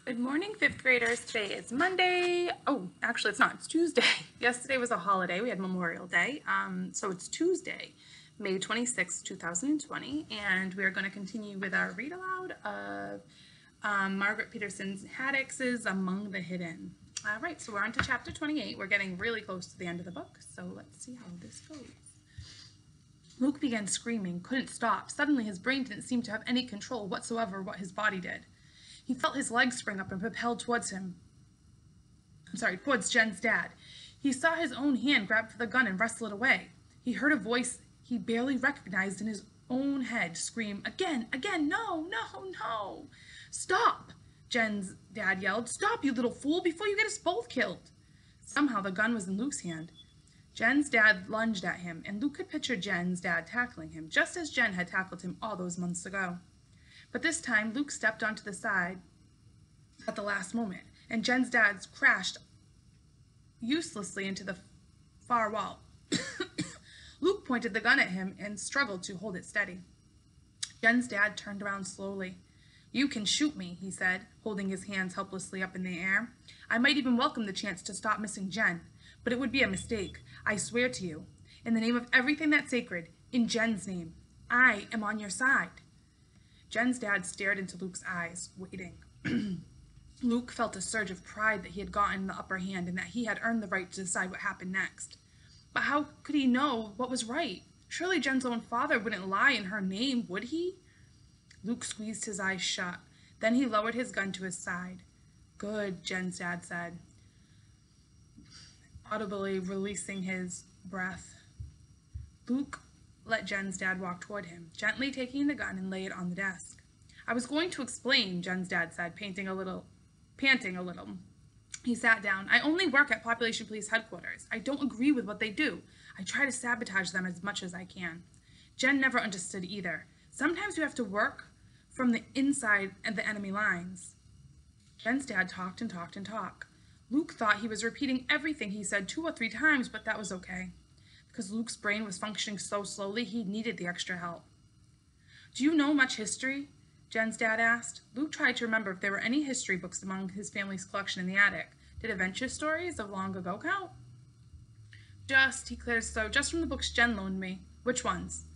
Good morning, fifth graders. Today is Monday. Oh, actually, it's not. It's Tuesday. Yesterday was a holiday. We had Memorial Day. So it's Tuesday, May 26th, 2020. And we are going to continue with our read aloud of Margaret Peterson's Haddix's Among the Hidden. All right, so we're on to chapter 28. We're getting really close to the end of the book. So let's see how this goes. Luke began screaming, couldn't stop. Suddenly, his brain didn't seem to have any control whatsoever what his body did. He felt his legs spring up and propelled towards Jen's dad. He saw his own hand grab for the gun and wrestle it away. He heard a voice he barely recognized in his own head scream, "Again, again, no, no, no! Stop!" Jen's dad yelled. "Stop, you little fool, before you get us both killed!" Somehow the gun was in Luke's hand. Jen's dad lunged at him, and Luke could picture Jen's dad tackling him, just as Jen had tackled him all those months ago. But this time, Luke stepped onto the side at the last moment, and Jen's dad crashed uselessly into the far wall. Luke pointed the gun at him and struggled to hold it steady. Jen's dad turned around slowly. "You can shoot me," he said, holding his hands helplessly up in the air. "I might even welcome the chance to stop missing Jen, but it would be a mistake. I swear to you, in the name of everything that's sacred, in Jen's name, I am on your side." Jen's dad stared into Luke's eyes, waiting. Luke felt a surge of pride that he had gotten the upper hand and that he had earned the right to decide what happened next. But how could he know what was right? Surely Jen's own father wouldn't lie in her name, would he? Luke squeezed his eyes shut. Then he lowered his gun to his side. "Good," Jen's dad said, audibly releasing his breath. Luke let Jen's dad walk toward him, gently taking the gun and lay it on the desk. "I was going to explain," Jen's dad said, panting a little. He sat down. "I only work at Population Police Headquarters. I don't agree with what they do. I try to sabotage them as much as I can." Jen never understood either. Sometimes you have to work from the inside of the enemy lines. Jen's dad talked and talked and talked. Luke thought he was repeating everything he said 2 or 3 times, but that was okay. Because Luke's brain was functioning so slowly, he needed the extra help. "Do you know much history?" Jen's dad asked. Luke tried to remember if there were any history books among his family's collection in the attic. Did adventure stories of long ago count? He cleared his throat. "Just from the books Jen loaned me." "Which ones?"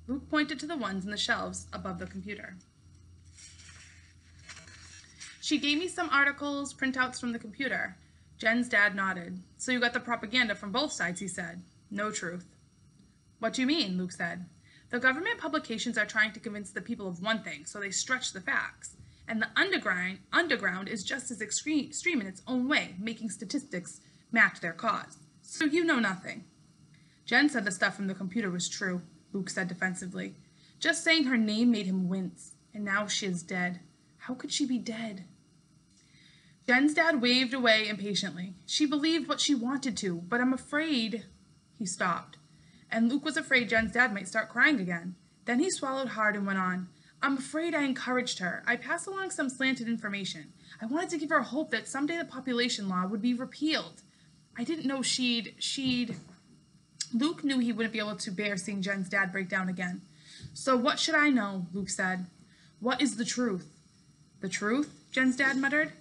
Luke pointed to the ones in the shelves above the computer. "She gave me some articles, printouts from the computer." Jen's dad nodded. "So you got the propaganda from both sides," he said. "No truth." "What do you mean?" Luke said. "The government publications are trying to convince the people of one thing, so they stretch the facts. And the underground is just as extreme in its own way, making statistics match their cause. So you know nothing." "Jen said the stuff from the computer was true," Luke said defensively. Just saying her name made him wince, and now she is dead. How could she be dead? Jen's dad waved away impatiently. "She believed what she wanted to, but I'm afraid..." He stopped, and Luke was afraid Jen's dad might start crying again. Then he swallowed hard and went on. "I'm afraid I encouraged her. I passed along some slanted information. I wanted to give her hope that someday the population law would be repealed. I didn't know she'd... Luke knew he wouldn't be able to bear seeing Jen's dad break down again. "So what should I know?" Luke said. "What is the truth?" "The truth?" Jen's dad muttered,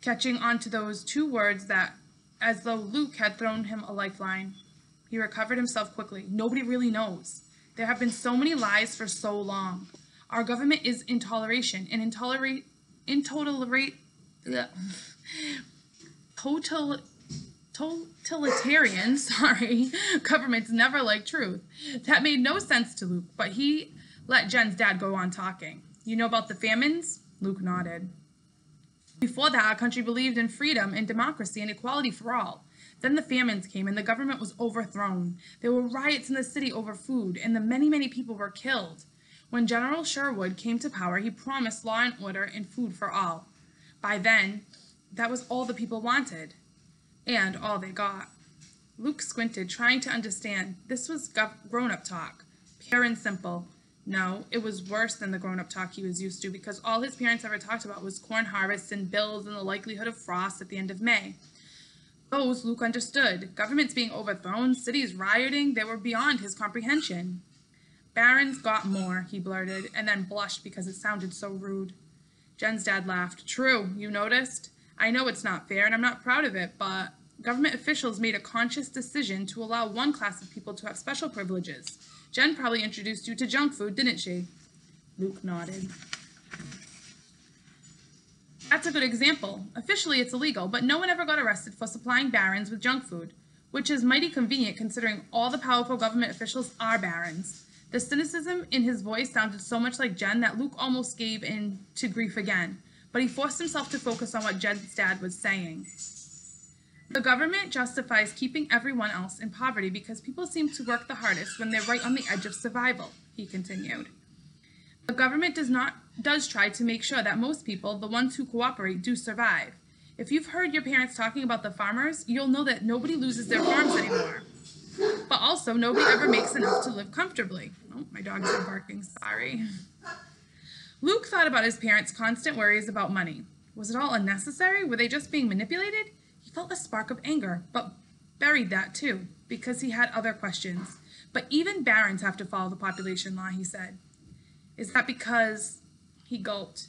catching on to those 2 words that, as though Luke had thrown him a lifeline. He recovered himself quickly. "Nobody really knows. There have been so many lies for so long. Our government is intoleration, and totalitarian, governments never like truth." That made no sense to Luke, but he let Jen's dad go on talking. "You know about the famines?" Luke nodded. "Before that, our country believed in freedom and democracy and equality for all. Then the famines came and the government was overthrown. There were riots in the city over food, and many people were killed. When General Sherwood came to power, he promised law and order and food for all. By then, that was all the people wanted, and all they got." Luke squinted, trying to understand. This was grown-up talk, pure and simple. No, it was worse than the grown-up talk he was used to, because all his parents ever talked about was corn harvests and bills and the likelihood of frost at the end of May. Those Luke understood. Governments being overthrown, cities rioting, they were beyond his comprehension. "Barons got more," he blurted, and then blushed because it sounded so rude. Jen's dad laughed. True, you noticed? I know it's not fair and I'm not proud of it, but government officials made a conscious decision to allow one class of people to have special privileges. Jen probably introduced you to junk food, didn't she? Luke nodded. That's a good example. Officially, it's illegal, but no one ever got arrested for supplying barons with junk food, which is mighty convenient considering all the powerful government officials are barons. The cynicism in his voice sounded so much like Jen that Luke almost gave in to grief again, but he forced himself to focus on what Jen's dad was saying. The government justifies keeping everyone else in poverty because people seem to work the hardest when they're right on the edge of survival, he continued. The government does try to make sure that most people, the ones who cooperate, do survive. If you've heard your parents talking about the farmers, you'll know that nobody loses their farms anymore. But also, nobody ever makes enough to live comfortably. Oh, my dogs are barking, sorry. Luke thought about his parents' constant worries about money. Was it all unnecessary? Were they just being manipulated? He felt a spark of anger, but buried that too, because he had other questions. But even barons have to follow the population law, he said. Is that because, he gulped,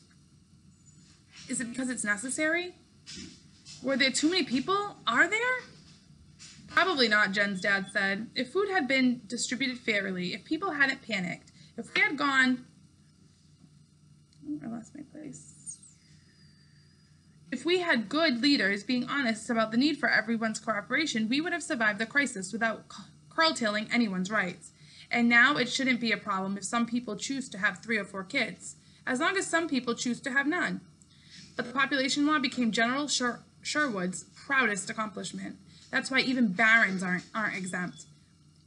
is it because it's necessary? Were there too many people? Are there? Probably not, Jen's dad said. If food had been distributed fairly, if people hadn't panicked, if we had gone... I lost my place. If we had good leaders being honest about the need for everyone's cooperation, we would have survived the crisis without curtailing anyone's rights. And now it shouldn't be a problem if some people choose to have 3 or 4 kids, as long as some people choose to have none. But the population law became General Sherwood's proudest accomplishment. That's why even barons aren't exempt.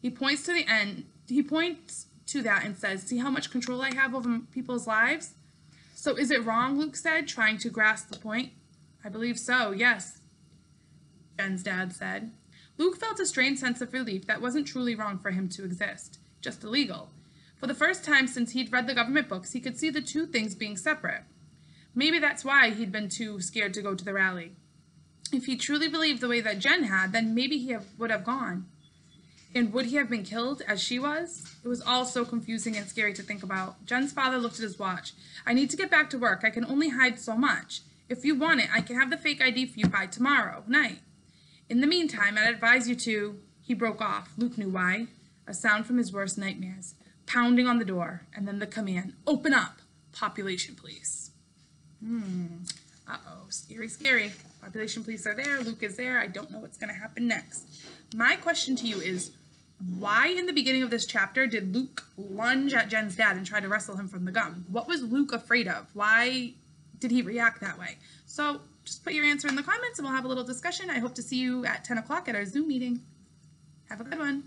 He points to that and says, see how much control I have over people's lives? So is it wrong, Luke said, trying to grasp the point? I believe so, yes, Jen's dad said. Luke felt a strange sense of relief that wasn't truly wrong for him to exist, just illegal. For the first time since he'd read the government books, he could see the two things being separate. Maybe that's why he'd been too scared to go to the rally. If he truly believed the way that Jen had, then maybe he would have gone. And would he have been killed as she was? It was all so confusing and scary to think about. Jen's father looked at his watch. I need to get back to work. I can only hide so much. If you want it, I can have the fake ID for you by tomorrow night. In the meantime, I'd advise you to... He broke off. Luke knew why. A sound from his worst nightmares. Pounding on the door, and then the command, open up, population police. Uh-oh, scary, scary. Population police are there, Luke is there, I don't know what's going to happen next. My question to you is, why in the beginning of this chapter did Luke lunge at Jen's dad and try to wrestle him from the gun? What was Luke afraid of? Why did he react that way? So just put your answer in the comments and we'll have a little discussion. I hope to see you at 10 o'clock at our Zoom meeting. Have a good one.